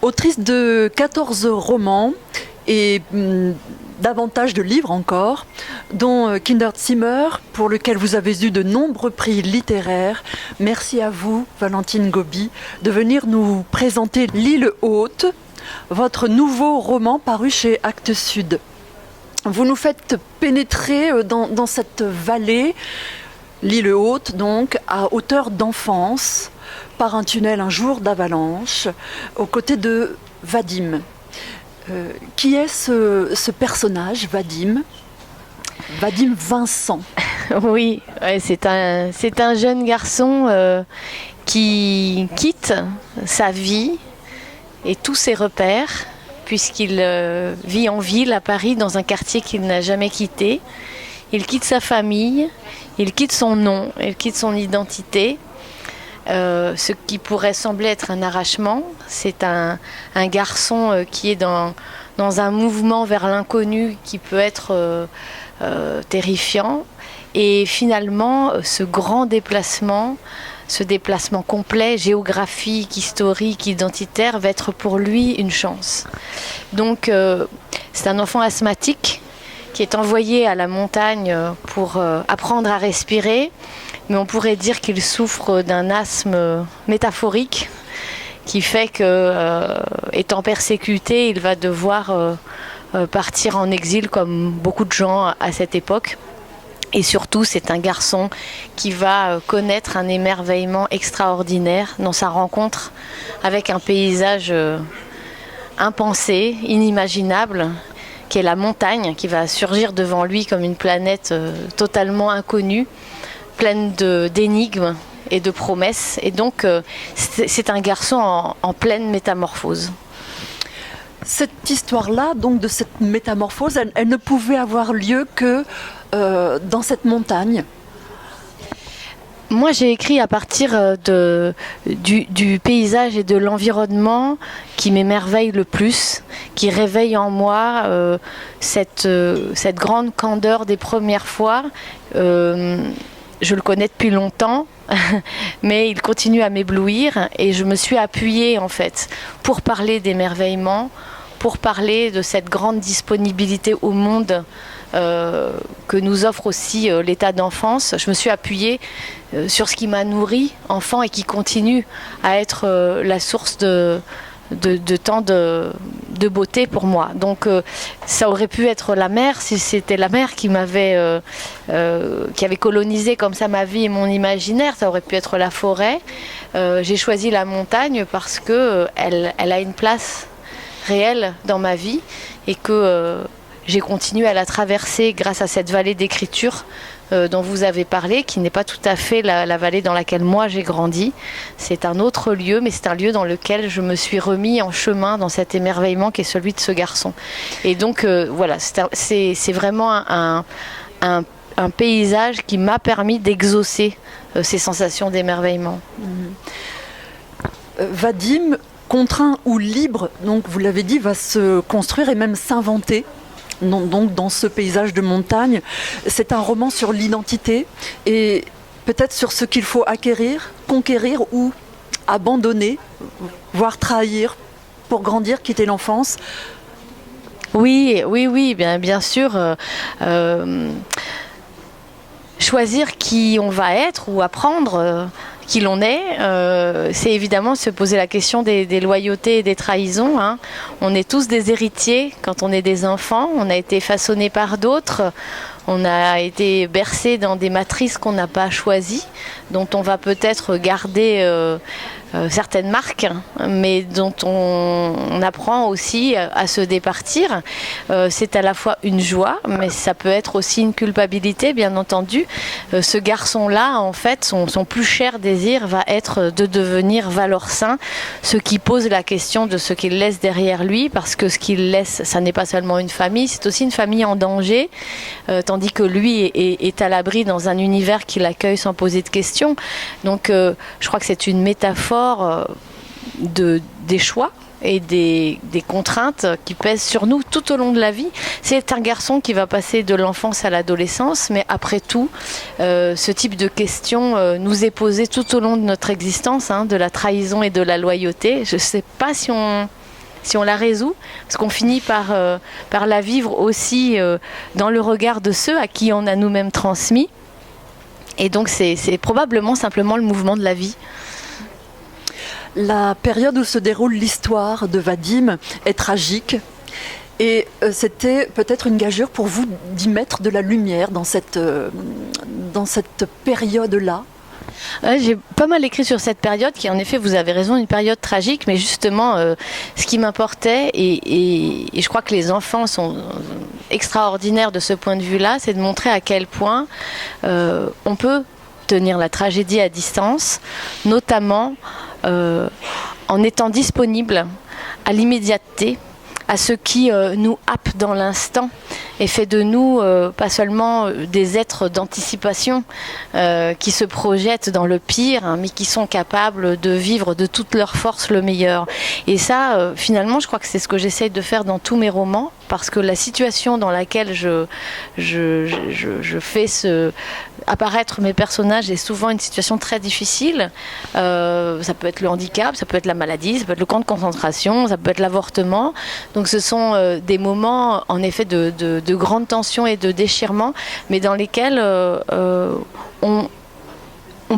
Autrice de 14 romans et davantage de livres encore, dont Kinderzimmer, pour lequel vous avez eu de nombreux prix littéraires. Merci à vous, Valentine Gobi, de venir nous présenter L'île Haute, votre nouveau roman paru chez Actes Sud. Vous nous faites pénétrer dans cette vallée, l'île Haute donc, à hauteur d'enfance, par un tunnel un jour d'avalanche, aux côtés de Vadim. Qui est ce personnage, Vadim Vincent? Oui, ouais, c'est un jeune garçon qui quitte sa vie et tous ses repères, puisqu'il vit en ville à Paris, dans un quartier qu'il n'a jamais quitté. Il quitte sa famille, il quitte son nom, il quitte son identité. Ce qui pourrait sembler être un arrachement, c'est un garçon qui est dans un mouvement vers l'inconnu qui peut être terrifiant. Et finalement, ce grand déplacement, ce déplacement complet, géographique, historique, identitaire, va être pour lui une chance. Donc, c'est un enfant asthmatique qui est envoyé à la montagne pour apprendre à respirer. Mais on pourrait dire qu'il souffre d'un asthme métaphorique qui fait que, étant persécuté, il va devoir partir en exil comme beaucoup de gens à cette époque. Et surtout, c'est un garçon qui va connaître un émerveillement extraordinaire dans sa rencontre avec un paysage impensé, inimaginable, qui est la montagne, qui va surgir devant lui comme une planète totalement inconnue, pleine d'énigmes et de promesses. Et donc, c'est un garçon en pleine métamorphose. Cette histoire-là, donc de cette métamorphose, elle ne pouvait avoir lieu que dans cette montagne. Moi, j'ai écrit à partir du paysage et de l'environnement qui m'émerveille le plus, qui réveille en moi cette grande candeur des premières fois. Je le connais depuis longtemps, mais il continue à m'éblouir et je me suis appuyée en fait pour parler d'émerveillement, pour parler de cette grande disponibilité au monde que nous offre aussi l'état d'enfance. Je me suis appuyée sur ce qui m'a nourri enfant et qui continue à être la source de tant de beauté pour moi. Donc ça aurait pu être la mer si c'était la mer qui avait colonisé comme ça ma vie et mon imaginaire. Ça aurait pu être la forêt. J'ai choisi la montagne parce que elle a une place réelle dans ma vie et que j'ai continué à la traverser grâce à cette vallée d'écriture dont vous avez parlé, qui n'est pas tout à fait la vallée dans laquelle moi j'ai grandi. C'est un autre lieu, mais c'est un lieu dans lequel je me suis remis en chemin dans cet émerveillement qui est celui de ce garçon. Et donc voilà, c'est vraiment un paysage qui m'a permis d'exaucer ces sensations d'émerveillement. Vadim, contraint ou libre, donc vous l'avez dit, va se construire et même s'inventer. Donc dans ce paysage de montagne, c'est un roman sur l'identité et peut-être sur ce qu'il faut acquérir, conquérir ou abandonner, voire trahir pour grandir, quitter l'enfance. Oui, bien sûr. Choisir qui on va être ou apprendre qui l'on est, c'est évidemment se poser la question des loyautés et des trahisons. Hein. On est tous des héritiers quand on est des enfants, on a été façonnés par d'autres, on a été bercés dans des matrices qu'on n'a pas choisies, dont on va peut-être garder certaines marques, mais dont on apprend aussi à se départir. C'est à la fois une joie, mais ça peut être aussi une culpabilité, bien entendu. Ce garçon-là, en fait, son plus cher désir va être de devenir Valorcin, ce qui pose la question de ce qu'il laisse derrière lui, parce que ce qu'il laisse, ça n'est pas seulement une famille, c'est aussi une famille en danger, tandis que lui est à l'abri dans un univers qui l'accueille sans poser de questions. Donc je crois que c'est une métaphore des choix et des contraintes qui pèsent sur nous tout au long de la vie. C'est un garçon qui va passer de l'enfance à l'adolescence, mais après tout, ce type de question nous est posé tout au long de notre existence, hein, de la trahison et de la loyauté. Je ne sais pas si on la résout, parce qu'on finit par la vivre aussi dans le regard de ceux à qui on a nous-mêmes transmis. Et donc c'est probablement simplement le mouvement de la vie. La période où se déroule l'histoire de Vadim est tragique. Et c'était peut-être une gageure pour vous d'y mettre de la lumière dans cette période-là. J'ai pas mal écrit sur cette période qui, en effet, vous avez raison, une période tragique, mais justement, ce qui m'importait, et je crois que les enfants sont extraordinaires de ce point de vue-là, c'est de montrer à quel point on peut tenir la tragédie à distance, notamment en étant disponible à l'immédiateté, à ce qui nous happe dans l'instant et fait de nous pas seulement des êtres d'anticipation qui se projettent dans le pire, hein, mais qui sont capables de vivre de toute leur force le meilleur. Et ça, finalement, je crois que c'est ce que j'essaye de faire dans tous mes romans, parce que la situation dans laquelle je fais apparaître mes personnages est souvent une situation très difficile. Ça peut être le handicap, ça peut être la maladie, ça peut être le camp de concentration, ça peut être l'avortement. Donc ce sont des moments en effet de grande tension et de déchirement, mais dans lesquels on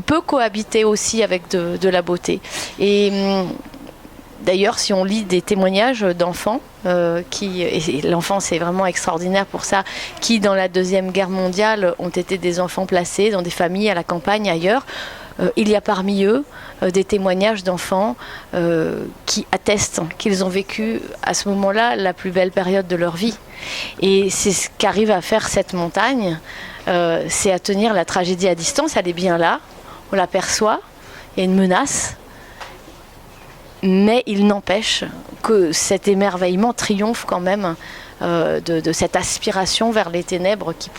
peut cohabiter aussi avec de la beauté. Et d'ailleurs, si on lit des témoignages d'enfants, et l'enfance est vraiment extraordinaire pour ça, qui dans la Deuxième Guerre mondiale ont été des enfants placés dans des familles à la campagne, ailleurs, il y a parmi eux des témoignages d'enfants qui attestent qu'ils ont vécu à ce moment-là la plus belle période de leur vie. Et c'est ce qu'arrive à faire cette montagne, c'est à tenir la tragédie à distance. Elle est bien là, on l'aperçoit, il y a une menace, mais il n'empêche que cet émerveillement triomphe quand même de cette aspiration vers les ténèbres qui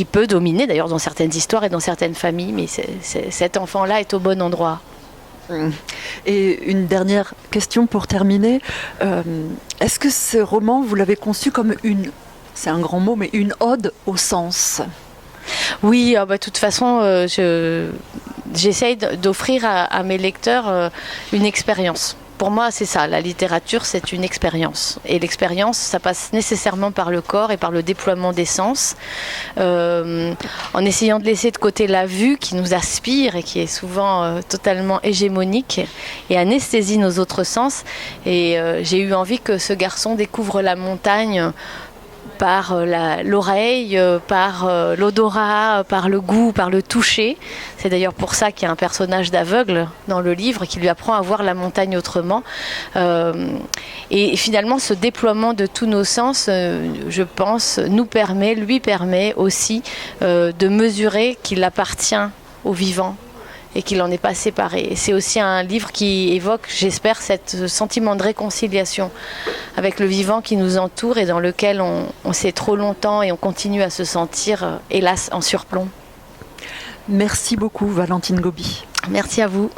peut dominer d'ailleurs dans certaines histoires et dans certaines familles, mais cet enfant-là est au bon endroit. Et une dernière question pour terminer. Est-ce que ce roman, vous l'avez conçu comme c'est un grand mot, mais une ode au sens? Oui, de toute façon, j'essaye d'offrir à mes lecteurs une expérience. Pour moi, c'est ça, la littérature, c'est une expérience. Et l'expérience, ça passe nécessairement par le corps et par le déploiement des sens, en essayant de laisser de côté la vue qui nous aspire et qui est souvent totalement hégémonique et anesthésie nos autres sens. Et j'ai eu envie que ce garçon découvre la montagne par l'oreille, par l'odorat, par le goût, par le toucher. C'est d'ailleurs pour ça qu'il y a un personnage d'aveugle dans le livre qui lui apprend à voir la montagne autrement. Et finalement, ce déploiement de tous nos sens, je pense, lui permet aussi de mesurer qu'il appartient au vivant et qu'il n'en est pas séparé. Et c'est aussi un livre qui évoque, j'espère, ce sentiment de réconciliation avec le vivant qui nous entoure et dans lequel on s'est trop longtemps et on continue à se sentir, hélas, en surplomb. Merci beaucoup, Valentine Gobi. Merci à vous.